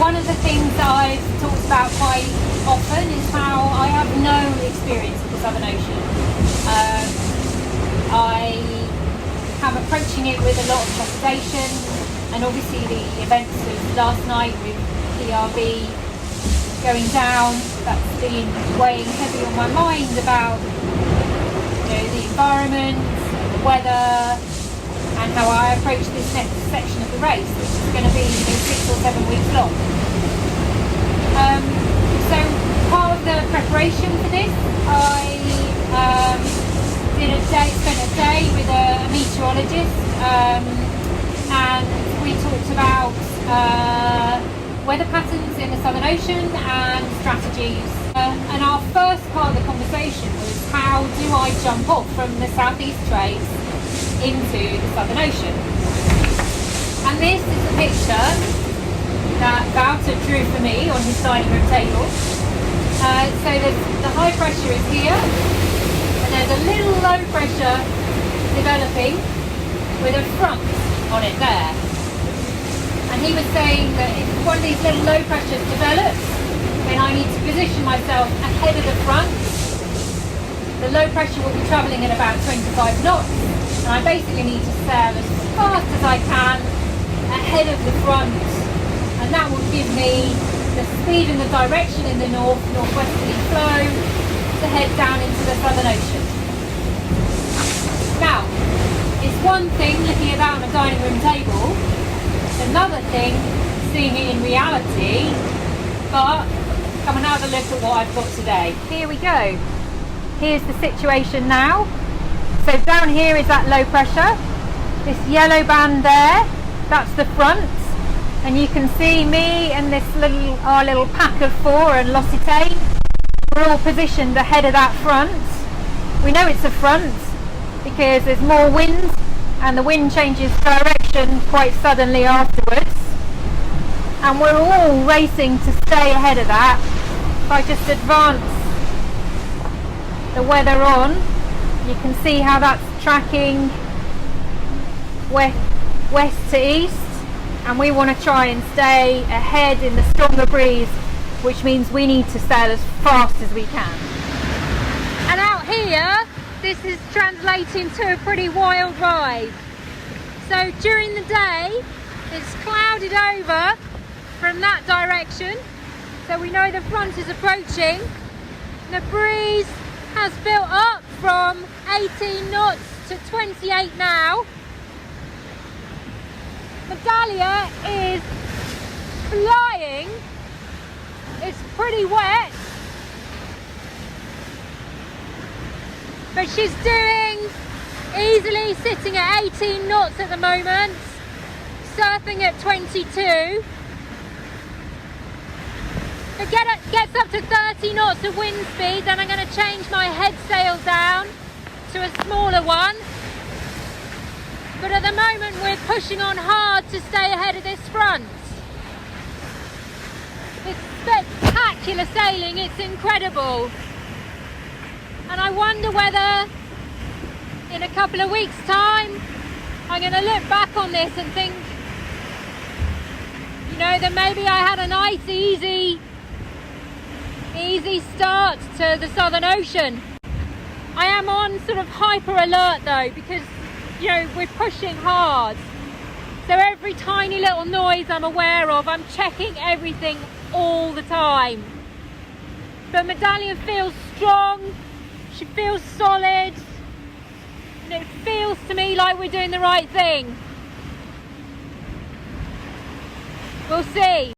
one of the things that I've talked about quite often is how I have no experience of the Southern Ocean. I am approaching it with a lot of trepidation, and obviously the events of last night with PRV going down, that's been weighing heavy on my mind about the environment, the weather, and how I approach this next section of the race, which is going to be 6 or 7 weeks long. So part of the preparation for this, I spent a day with a meteorologist, and we talked about weather patterns in the Southern Ocean and strategies. And our first part of the conversation was, how do I jump off from the southeast trades into the Southern Ocean? And this is a picture that Wouter drew for me on his dining room table. So the high pressure is here, and there's a little low pressure developing with a front on it there. And he was saying that if one of these little low pressures develops, then I need to position myself ahead of the front. The low pressure will be travelling at about 25 knots, and I basically need to sail as fast as I can ahead of the front, and that will give me the speed and the direction in the northwesterly flow to head down into the Southern Ocean. Now, it's one thing looking at that on a dining room table, another thing seeing it in reality, but come and have a look at what I've got today. Here we go. Here's the situation now. So down here is that low pressure. This yellow band there, that's the front. And you can see me and our little pack of 4 and L'Occitane. We're all positioned ahead of that front. We know it's a front because there's more wind, and the wind changes direction quite suddenly afterwards. And we're all racing to stay ahead of that. If I just advance the weather on, you can see how that's tracking west to east, and we want to try and stay ahead in the stronger breeze, which means we need to sail as fast as we can. And out here, this is translating to a pretty wild ride. So during the day, it's clouded over from that direction, so we know the front is approaching. The breeze has built up from 18 knots to 28 now. Medallia is flying. It's pretty wet, but she's doing easily, sitting at 18 knots at the moment, surfing at 22. If it gets up to 30 knots of wind speed, then I'm going to change my head sail down to a smaller one. But at the moment we're pushing on hard to stay ahead of this front. It's spectacular sailing, it's incredible. And I wonder whether in a couple of weeks' time I'm going to look back on this and think, that maybe I had a nice easy start to the Southern Ocean. I am on sort of hyper alert though, because we're pushing hard, so every tiny little noise I'm aware of, I'm checking everything all the time. But Medallia feels strong, she feels solid, and it feels to me like we're doing the right thing. We'll see.